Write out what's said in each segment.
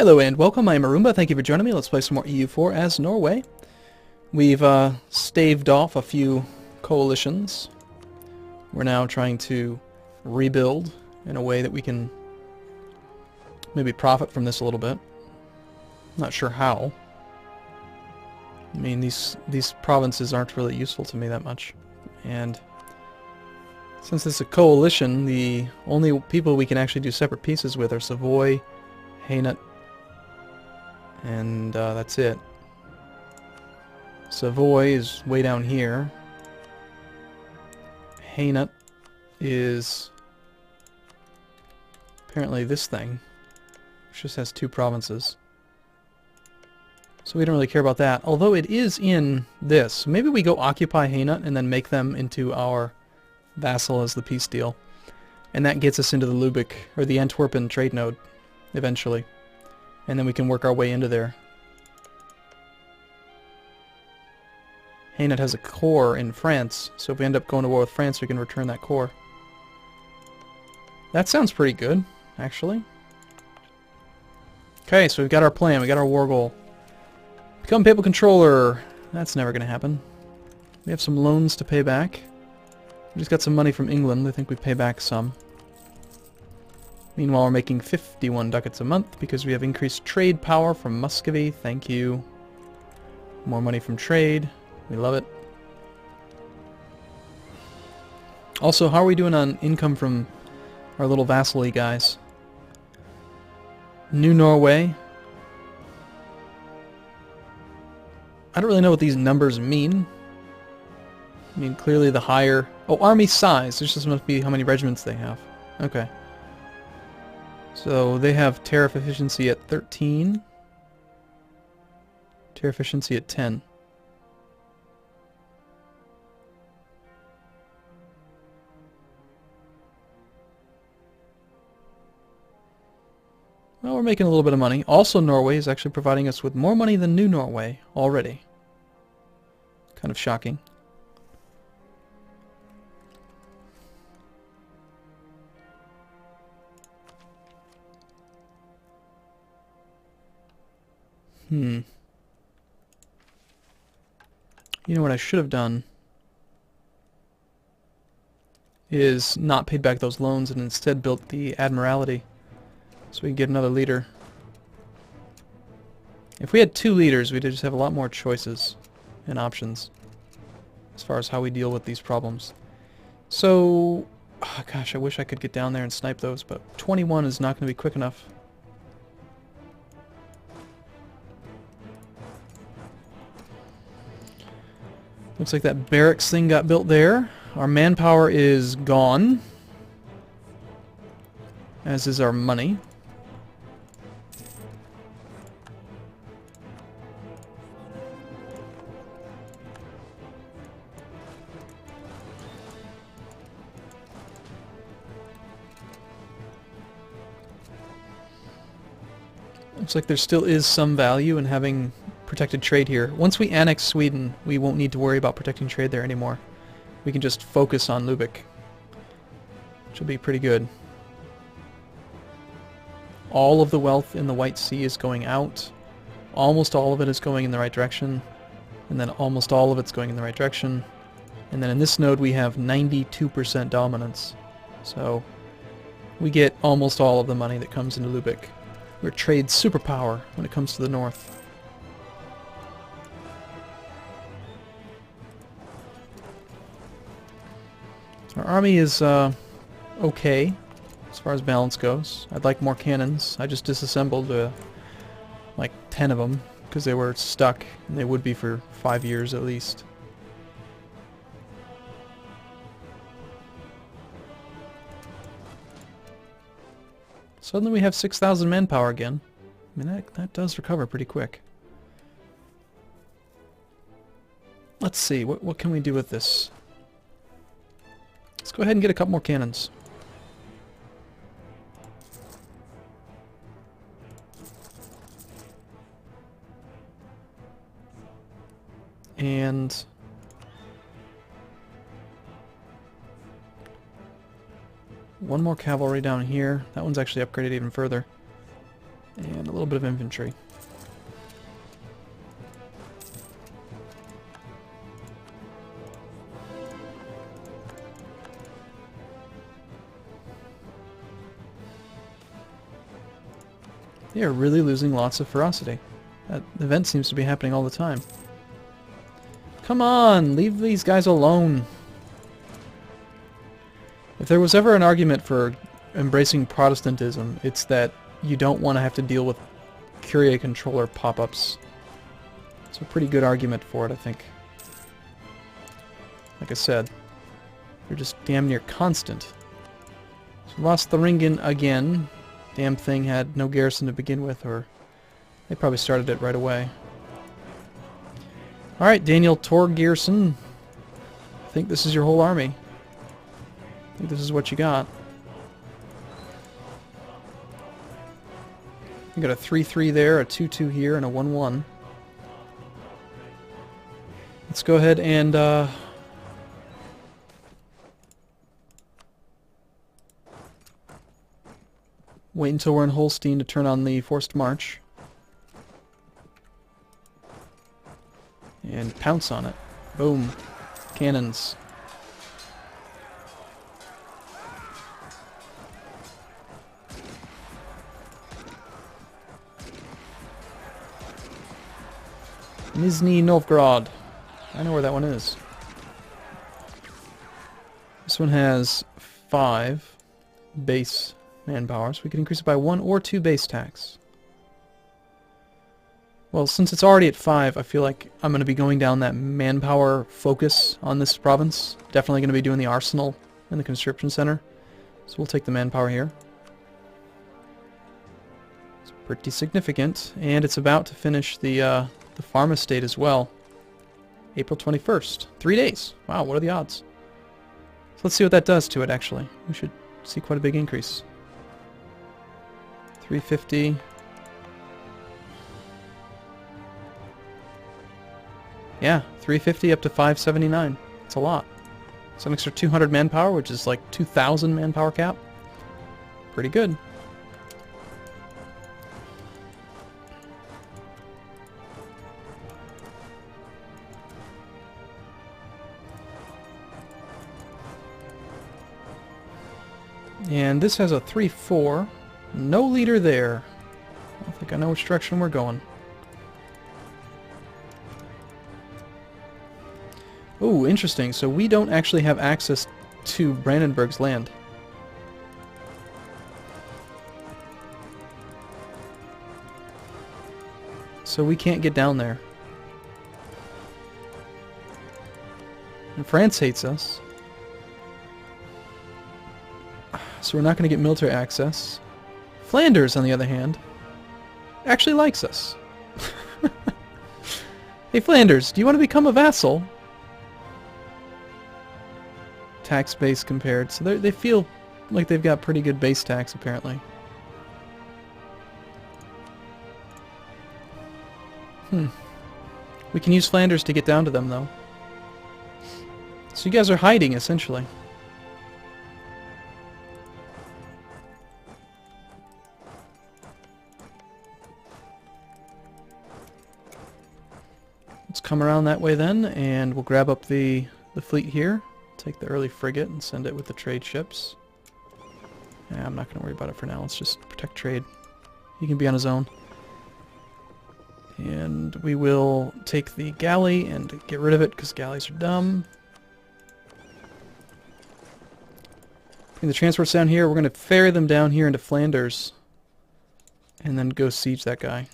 Hello and welcome, I am Arumba. Thank you for joining me. Let's play some more EU4 as Norway. We've staved off a few coalitions. We're now trying to rebuild in a way that we can maybe profit from this a little bit. Not sure how. I mean, these provinces aren't really useful to me that much. And since this is a coalition, the only people we can actually do separate pieces with are Savoy, Hainaut, and that's it. Savoy is way down here. Hainaut is apparently this thing, which just has 2 provinces. So we don't really care about that, although it is in this. Maybe we go occupy Hainaut and then make them into our vassal as the peace deal. And that gets us into the Lübeck, or the Antwerpen trade node, eventually. And then we can work our way into there. Hainaut has a core in France, so if we end up going to war with France, we can return that core. That sounds pretty good, actually. Okay, so we've got our plan, we got our war goal. Become papal controller. That's never going to happen. We have some loans to pay back. We just got some money from England. I think we pay back some. Meanwhile, we're making 51 ducats a month because we have increased trade power from Muscovy. Thank you. More money from trade. We love it. Also, how are we doing on income from our little vassal-y guys? New Norway. I don't really know what these numbers mean. I mean, clearly the higher... Oh, army size. This just must be how many regiments they have. Okay. So they have tariff efficiency at 13. Tariff efficiency at 10. Well, we're making a little bit of money. Also, Norway is actually providing us with more money than New Norway already. Kind of shocking. You know what I should have done is not paid back those loans and instead built the Admiralty so we can get another leader. If we had 2 leaders, we'd just have a lot more choices and options as far as how we deal with these problems. So, oh gosh, I wish I could get down there and snipe those, but 21 is not going to be quick enough. Looks like that barracks thing got built there. Our manpower is gone, as is our money. Looks like there still is some value in having protected trade here. Once we annex Sweden, we won't need to worry about protecting trade there anymore. We can just focus on Lübeck, which will be pretty good. All of the wealth in the White Sea is going out. Almost all of it is going in the right direction. And then almost all of it's going in the right direction. And then in this node we have 92% dominance. So we get almost all of the money that comes into Lübeck. We're trade superpower when it comes to the north. Our army is okay as far as balance goes. I'd like more cannons. I just disassembled like 10 of them because they were stuck, and they would be for 5 years at least. Suddenly we have 6,000 manpower again. I mean, that does recover pretty quick. Let's see, what can we do with this? Let's go ahead and get a couple more cannons. And One more cavalry down here. That one's actually upgraded even further. And a little bit of infantry. They are really losing lots of ferocity. That event seems to be happening all the time. Come on, leave these guys alone. If there was ever an argument for embracing Protestantism, it's that you don't want to have to deal with Curia controller pop-ups. It's a pretty good argument for it, I think. Like I said, they're just damn near constant. So we lost the Ringen again. Damn thing had no garrison to begin with, or they probably started it right away. Alright, Daniel Torgerson. I think this is your whole army. I think this is what you got. You got a 3-3 there, a 2-2 here, and a 1-1. Let's go ahead and wait until we're in Holstein to turn on the forced march. And pounce on it. Boom. Cannons. Nizhny Novgorod. I know where that one is. This one has 5 base manpower, so we can increase it by 1 or 2 base tax. Well, since it's already at 5, I feel like I'm going to be going down that manpower focus on this province. Definitely going to be doing the arsenal and the conscription center. So we'll take the manpower here. It's pretty significant, and it's about to finish the farm estate as well. April 21st. 3 days. Wow, what are the odds? So let's see what that does to it, actually. We should see quite a big increase. 350. Yeah, 350 up to 579. It's a lot. It's an extra 200 manpower, which is like 2,000 manpower cap. Pretty good. And this has a 3-4. No leader there. I don't think I know which direction we're going. Ooh, interesting. So we don't actually have access to Brandenburg's land. So we can't get down there. And France hates us. So we're not going to get military access. Flanders, on the other hand, actually likes us. Hey Flanders, do you want to become a vassal? Tax base compared, so they feel like they've got pretty good base tax apparently. We can use Flanders to get down to them though. So you guys are hiding essentially. Let's come around that way then, and we'll grab up the fleet here. Take the early frigate and send it with the trade ships. Yeah, I'm not going to worry about it for now. Let's just protect trade. He can be on his own. And we will take the galley and get rid of it because galleys are dumb. Bring the transports down here. We're going to ferry them down here into Flanders. And then go siege that guy.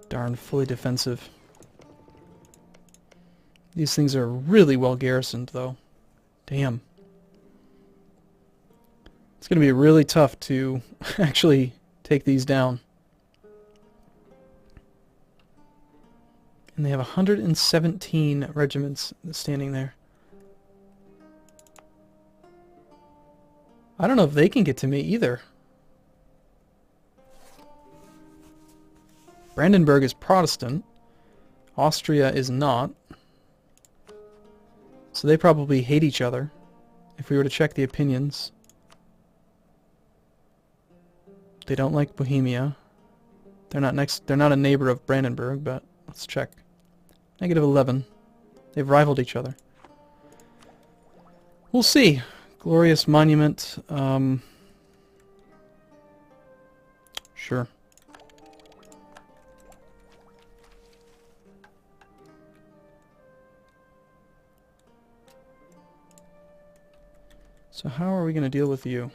Darn, fully defensive. These things are really well garrisoned, though. Damn. It's going to be really tough to actually take these down. And they have 117 regiments standing there. I don't know if they can get to me either. Brandenburg is Protestant. Austria is not. So they probably hate each other. If we were to check the opinions. They don't like Bohemia. They're not a neighbor of Brandenburg, but let's check. -11. They've rivaled each other. We'll see. Glorious monument. Sure. So how are we going to deal with you?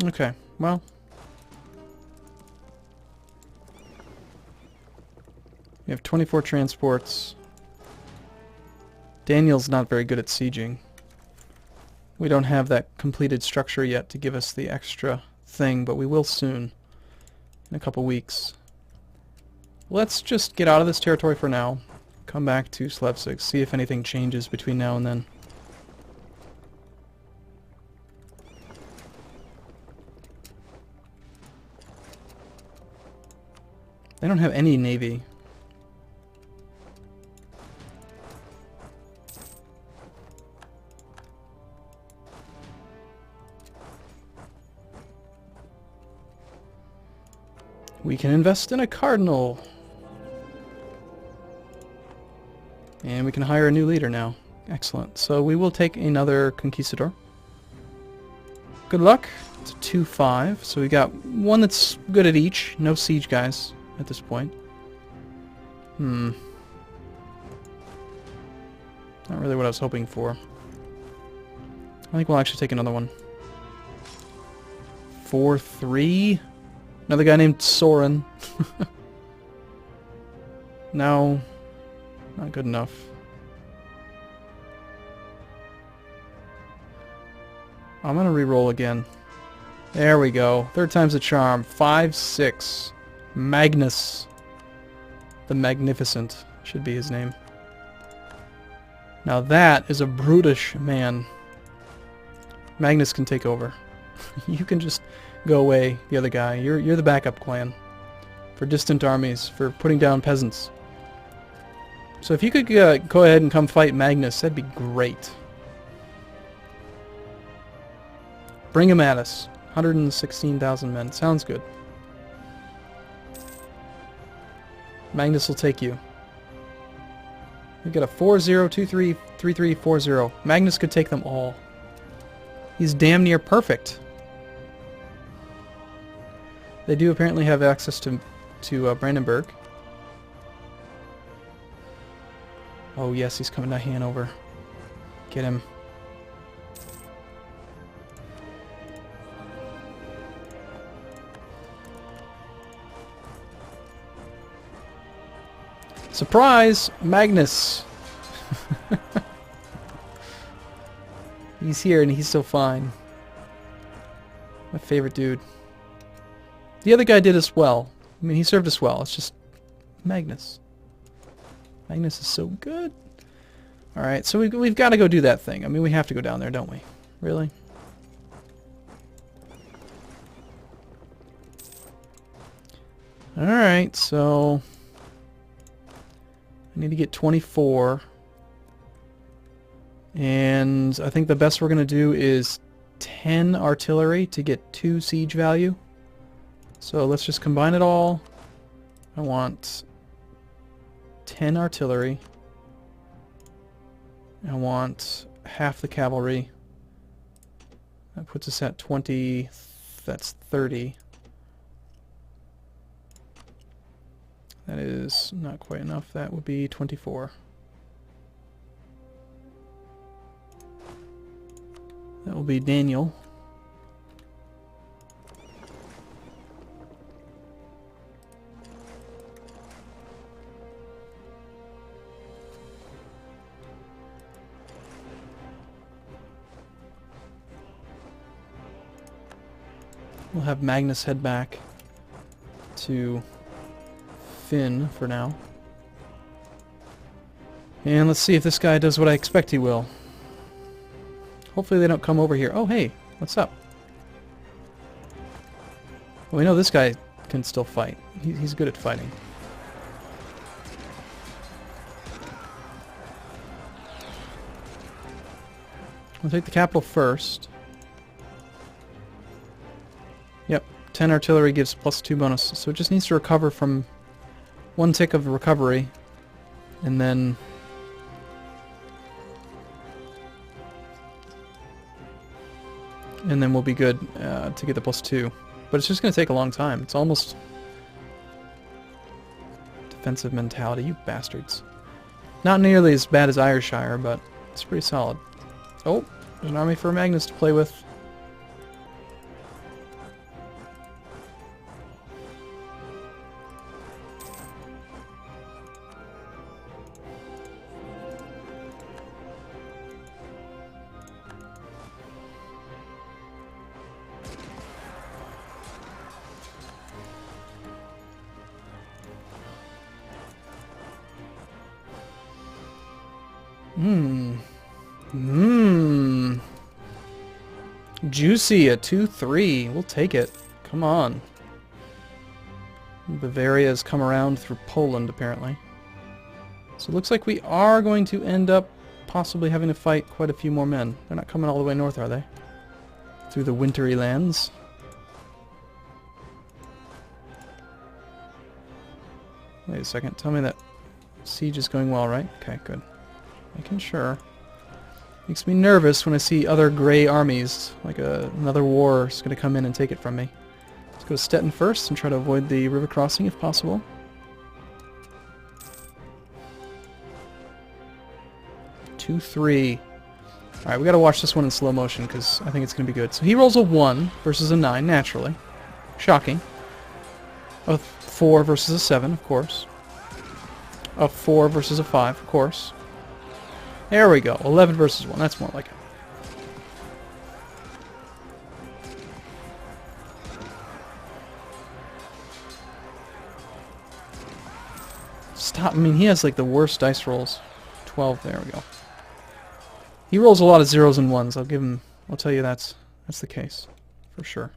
Okay, well. We have 24 transports. Daniel's not very good at sieging. We don't have that completed structure yet to give us the extra thing, but we will soon. In a couple weeks. Let's just get out of this territory for now. Come back to Slevsig, see if anything changes between now and then. They don't have any navy. We can invest in a cardinal. And we can hire a new leader now. Excellent. So we will take another conquistador. Good luck. It's a 2-5. So we got one that's good at each. No siege guys at this point. Not really what I was hoping for. I think we'll actually take another one. 4-3. Another guy named Soren. No. Not good enough. I'm gonna re-roll again. There we go. Third time's a charm. 5-6. Magnus. The Magnificent should be his name. Now that is a brutish man. Magnus can take over. You can just go away, the other guy. You're the backup clan. For distant armies, for putting down peasants. So if you could go ahead and come fight Magnus, that'd be great. Bring him at us. 116,000 men. Sounds good. Magnus will take you. We got a 4-0, 2-3, 3-3, 4-0. Magnus could take them all. He's damn near perfect. They do apparently have access to Brandenburg. Oh yes, he's coming to Hanover. Get him. Surprise! Magnus! He's here and he's so fine. My favorite dude. The other guy did us well. I mean, he served us well. It's just Magnus. Magnus is so good. Alright, so we've got to go do that thing. I mean, we have to go down there, don't we? Really? Alright, so I need to get 24. And I think the best we're going to do is 10 artillery to get 2 siege value. So let's just combine it all. I want 10 artillery. I want half the cavalry. That puts us at 20. That's 30. That is not quite enough. That would be 24. That will be Daniel. We'll have Magnus head back to Finn for now. And let's see if this guy does what I expect he will. Hopefully they don't come over here. Oh, hey, what's up? Well, we know this guy can still fight. He's good at fighting. We'll take the capital first. Yep, 10 artillery gives +2 bonus. So it just needs to recover from 1 tick of recovery. And then... we'll be good to get the +2. But it's just going to take a long time. It's almost... defensive mentality, you bastards. Not nearly as bad as Ayrshire, but it's pretty solid. Oh, there's an army for Magnus to play with. Juicy, a 2-3. We'll take it. Come on. Bavaria has come around through Poland, apparently. So it looks like we are going to end up possibly having to fight quite a few more men. They're not coming all the way north, are they? Through the wintry lands. Wait a second. Tell me that siege is going well, right? Okay, good. Making sure. Makes me nervous when I see other gray armies, like another war is going to come in and take it from me. Let's go to Stettin first and try to avoid the river crossing if possible. Two, 3. Alright, we got to watch this one in slow motion because I think it's going to be good. So he rolls a 1 versus a 9, naturally. Shocking. A 4 versus a 7, of course. A 4 versus a 5, of course. There we go. 11 versus 1. That's more like it. Stop. I mean, he has like the worst dice rolls. 12. There we go. He rolls a lot of 0s and 1s. I'll give him... I'll tell you that's the case. For sure.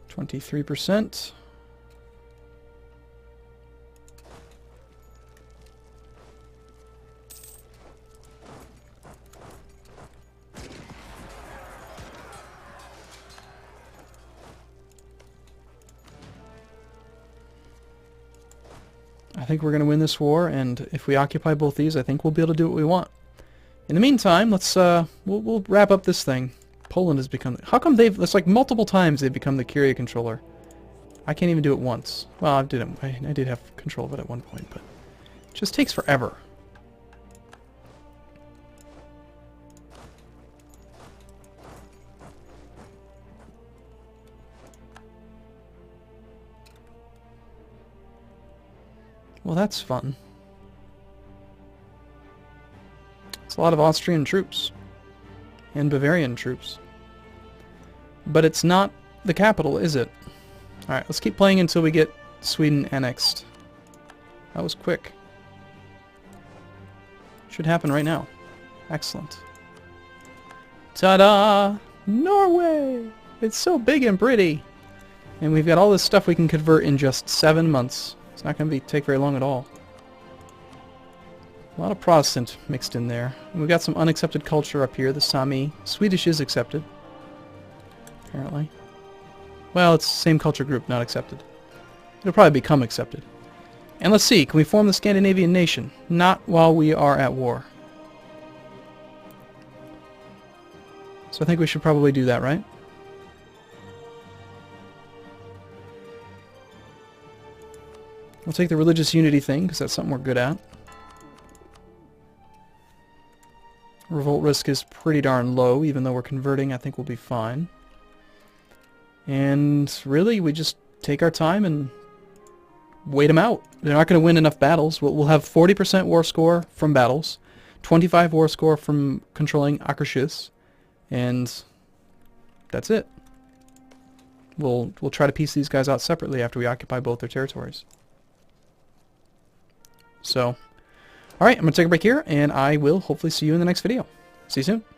23%. I think we're going to win this war, and if we occupy both these, I think we'll be able to do what we want. In the meantime, let's we'll wrap up this thing. Poland has become... How come they've... It's like multiple times they've become the Curia controller. I can't even do it once. Well, I did have control of it at one point, but it just takes forever. Well, that's fun. It's a lot of Austrian troops. And Bavarian troops. But it's not the capital, is it? Alright, let's keep playing until we get Sweden annexed. That was quick. Should happen right now. Excellent. Ta-da! Norway! It's so big and pretty! And we've got all this stuff we can convert in just 7 months. It's not going to take very long at all. A lot of Protestant mixed in there. And we've got some unaccepted culture up here, the Sami. Swedish is accepted. Apparently. Well, it's the same culture group, not accepted. It'll probably become accepted. And let's see, can we form the Scandinavian nation? Not while we are at war. So I think we should probably do that, right? We'll take the religious unity thing, because that's something we're good at. Revolt risk is pretty darn low, even though we're converting, I think we'll be fine. And really, we just take our time and wait them out. They're not going to win enough battles. We'll have 40% war score from battles. 25 war score from controlling Akershus, and that's it. We'll try to piece these guys out separately after we occupy both their territories. So, alright, I'm going to take a break here, and I will hopefully see you in the next video. See you soon.